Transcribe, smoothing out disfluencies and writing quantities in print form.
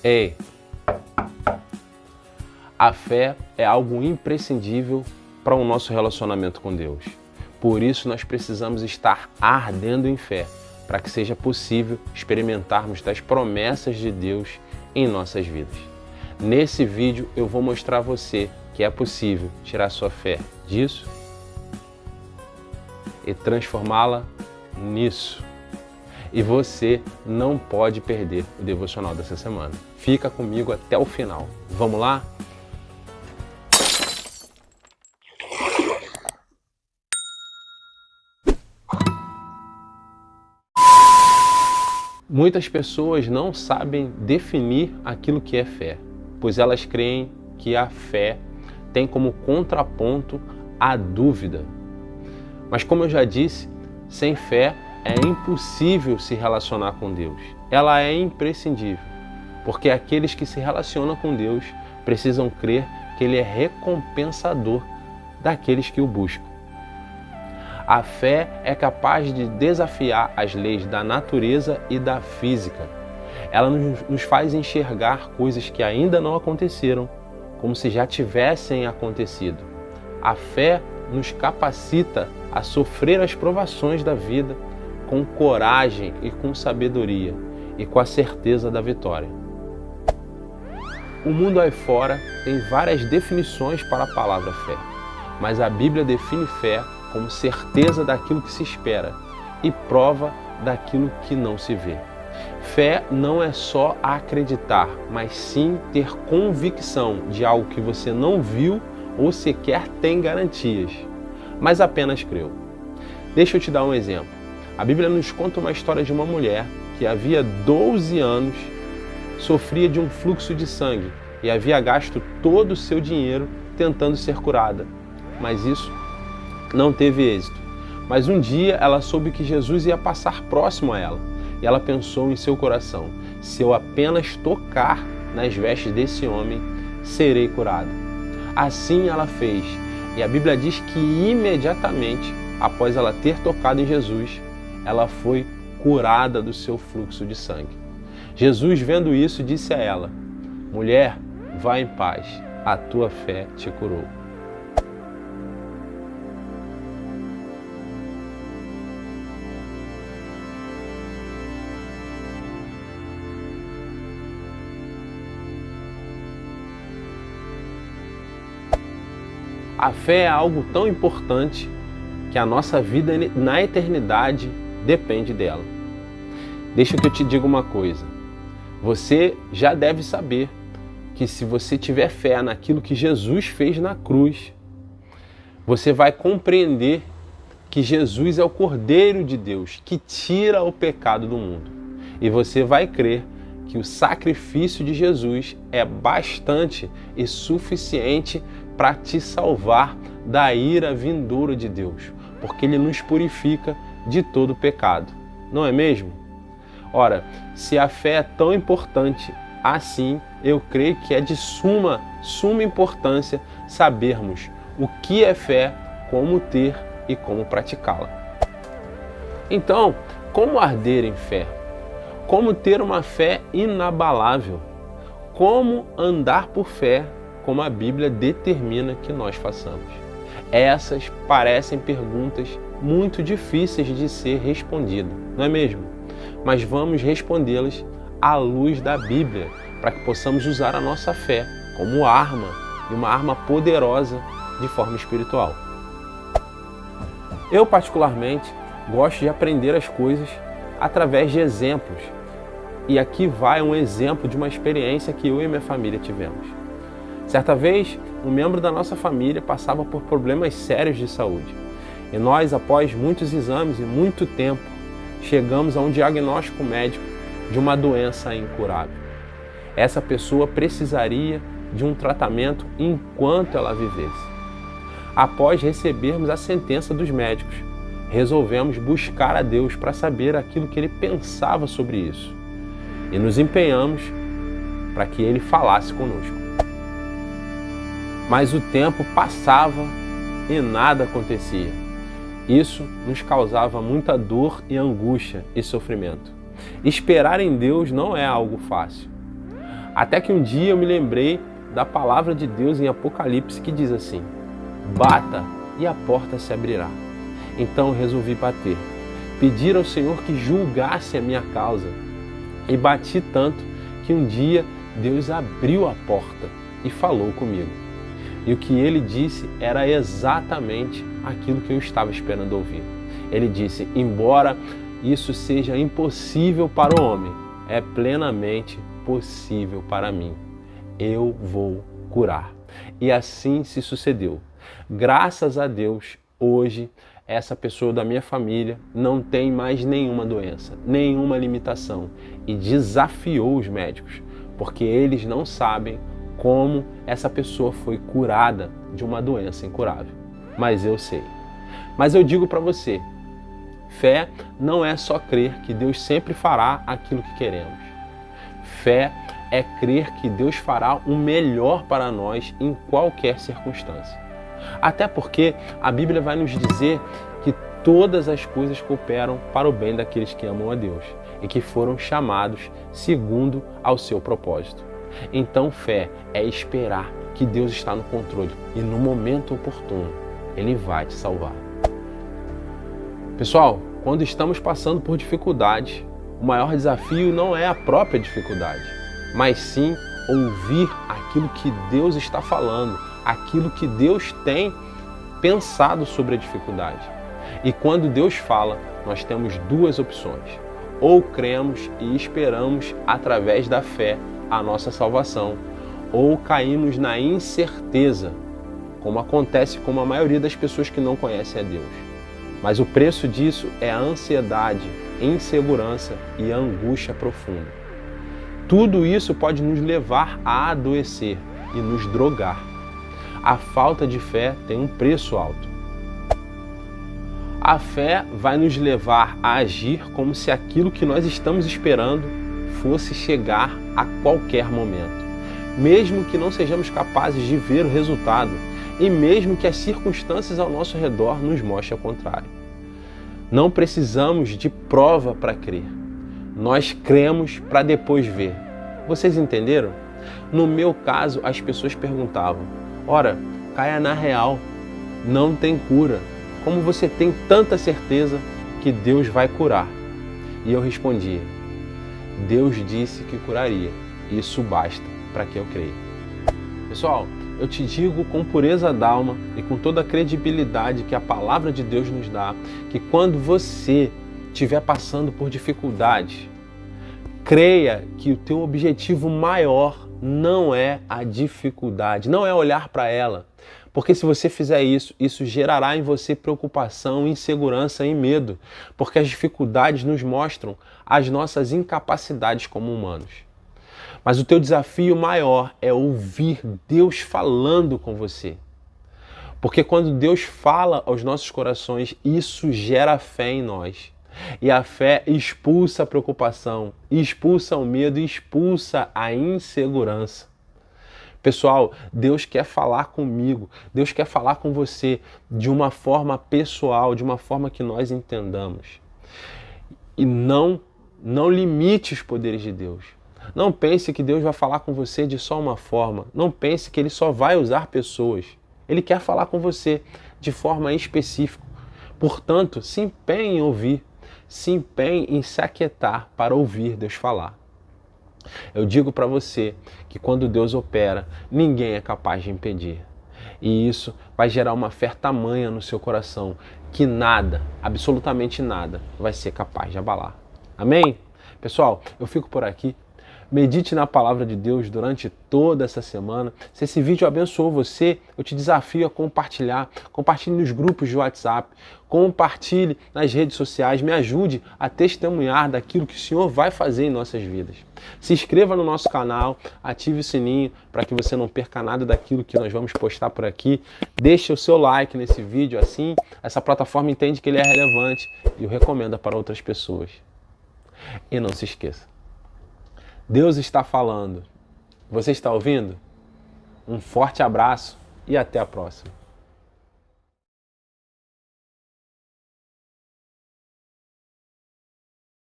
Ei, a fé é algo imprescindível para o nosso relacionamento com Deus. Por isso nós precisamos estar ardendo em fé, para que seja possível experimentarmos das promessas de Deus em nossas vidas. Nesse vídeo eu vou mostrar a você que é possível tirar sua fé disso e transformá-la nisso. E você não pode perder o devocional dessa semana. Fica comigo até o final. Vamos lá? Muitas pessoas não sabem definir aquilo que é fé, pois elas creem que a fé tem como contraponto a dúvida. Mas como eu já disse, sem fé é impossível se relacionar com Deus. Ela é imprescindível, porque aqueles que se relacionam com Deus precisam crer que Ele é recompensador daqueles que o buscam. A fé é capaz de desafiar as leis da natureza e da física. Ela nos faz enxergar coisas que ainda não aconteceram, como se já tivessem acontecido. A fé nos capacita a sofrer as provações da vida com coragem e com sabedoria e com a certeza da vitória. O mundo aí fora tem várias definições para a palavra fé, mas a Bíblia define fé como certeza daquilo que se espera e prova daquilo que não se vê. Fé não é só acreditar, mas sim ter convicção de algo que você não viu ou sequer tem garantias, mas apenas creu. Deixa eu te dar um exemplo. A Bíblia nos conta uma história de uma mulher que havia 12 anos sofria de um fluxo de sangue e havia gasto todo o seu dinheiro tentando ser curada, mas isso não teve êxito. Mas um dia ela soube que Jesus ia passar próximo a ela e ela pensou em seu coração: se eu apenas tocar nas vestes desse homem, serei curada. Assim ela fez, e a Bíblia diz que imediatamente após ela ter tocado em Jesus, ela foi curada do seu fluxo de sangue. Jesus, vendo isso, disse a ela: mulher, vá em paz, a tua fé te curou. A fé é algo tão importante que a nossa vida na eternidade depende dela. Deixa que eu te diga uma coisa. Você já deve saber que se você tiver fé naquilo que Jesus fez na cruz, você vai compreender que Jesus é o Cordeiro de Deus que tira o pecado do mundo. E você vai crer que o sacrifício de Jesus é bastante e suficiente para te salvar da ira vindoura de Deus, porque Ele nos purifica de todo pecado, não é mesmo? Ora, se a fé é tão importante assim, eu creio que é de suma importância sabermos o que é fé, como ter e como praticá-la. Então, como arder em fé? Como ter uma fé inabalável? Como andar por fé, como a Bíblia determina que nós façamos? Essas parecem perguntas muito difíceis de ser respondidas, não é mesmo? Mas vamos respondê-las à luz da Bíblia, para que possamos usar a nossa fé como arma, e uma arma poderosa de forma espiritual. Eu, particularmente, gosto de aprender as coisas através de exemplos. E aqui vai um exemplo de uma experiência que eu e minha família tivemos. Certa vez, um membro da nossa família passava por problemas sérios de saúde. E nós, após muitos exames e muito tempo, chegamos a um diagnóstico médico de uma doença incurável. Essa pessoa precisaria de um tratamento enquanto ela vivesse. Após recebermos a sentença dos médicos, resolvemos buscar a Deus para saber aquilo que Ele pensava sobre isso. E nos empenhamos para que Ele falasse conosco. Mas o tempo passava e nada acontecia. Isso nos causava muita dor e angústia e sofrimento. Esperar em Deus não é algo fácil. Até que um dia eu me lembrei da palavra de Deus em Apocalipse que diz assim: bata e a porta se abrirá. Então eu resolvi bater, pedir ao Senhor que julgasse a minha causa. E bati tanto que um dia Deus abriu a porta e falou comigo. E o que ele disse era exatamente aquilo que eu estava esperando ouvir. Ele disse: embora isso seja impossível para o homem, é plenamente possível para mim. Eu vou curar. E assim se sucedeu. Graças a Deus, hoje, essa pessoa da minha família não tem mais nenhuma doença, nenhuma limitação, e desafiou os médicos, porque eles não sabem como essa pessoa foi curada de uma doença incurável. Mas eu sei. Mas eu digo para você, fé não é só crer que Deus sempre fará aquilo que queremos. Fé é crer que Deus fará o melhor para nós em qualquer circunstância. Até porque a Bíblia vai nos dizer que todas as coisas cooperam para o bem daqueles que amam a Deus e que foram chamados segundo ao seu propósito. Então fé é esperar que Deus está no controle e no momento oportuno Ele vai te salvar. Pessoal, quando estamos passando por dificuldades, o maior desafio não é a própria dificuldade, mas sim ouvir aquilo que Deus está falando, aquilo que Deus tem pensado sobre a dificuldade. E quando Deus fala, nós temos duas opções: ou cremos e esperamos através da fé a nossa salvação, ou caímos na incerteza, como acontece com a maioria das pessoas que não conhecem a Deus. Mas o preço disso é a ansiedade, insegurança e a angústia profunda. Tudo isso pode nos levar a adoecer e nos drogar. A falta de fé tem um preço alto. A fé vai nos levar a agir como se aquilo que nós estamos esperando fosse chegar a qualquer momento, mesmo que não sejamos capazes de ver o resultado e mesmo que as circunstâncias ao nosso redor nos mostrem o contrário. Não precisamos de prova para crer. Nós cremos para depois ver. Vocês entenderam? No meu caso, as pessoas perguntavam: ora, caia na real, não tem cura. Como você tem tanta certeza que Deus vai curar? E eu respondia: Deus disse que curaria. Isso basta para que eu creia. Pessoal, eu te digo com pureza d'alma e com toda a credibilidade que a palavra de Deus nos dá, que quando você estiver passando por dificuldades, creia que o teu objetivo maior não é a dificuldade, não é olhar para ela. Porque se você fizer isso, isso gerará em você preocupação, insegurança e medo. Porque as dificuldades nos mostram as nossas incapacidades como humanos. Mas o teu desafio maior é ouvir Deus falando com você. Porque quando Deus fala aos nossos corações, isso gera fé em nós. E a fé expulsa a preocupação, expulsa o medo, expulsa a insegurança. Pessoal, Deus quer falar comigo, Deus quer falar com você de uma forma pessoal, de uma forma que nós entendamos. E não limite os poderes de Deus. Não pense que Deus vai falar com você de só uma forma. Não pense que Ele só vai usar pessoas. Ele quer falar com você de forma específica. Portanto, se empenhe em ouvir, se empenhe em se aquietar para ouvir Deus falar. Eu digo para você que quando Deus opera, ninguém é capaz de impedir. E isso vai gerar uma fé tamanha no seu coração que nada, absolutamente nada, vai ser capaz de abalar. Amém? Pessoal, eu fico por aqui. Medite na palavra de Deus durante toda essa semana. Se esse vídeo abençoou você, eu te desafio a compartilhar. Compartilhe nos grupos de WhatsApp, compartilhe nas redes sociais, me ajude a testemunhar daquilo que o Senhor vai fazer em nossas vidas. Se inscreva no nosso canal, ative o sininho para que você não perca nada daquilo que nós vamos postar por aqui. Deixe o seu like nesse vídeo, assim essa plataforma entende que ele é relevante e o recomenda para outras pessoas. E não se esqueça, Deus está falando. Você está ouvindo? Um forte abraço e até a próxima.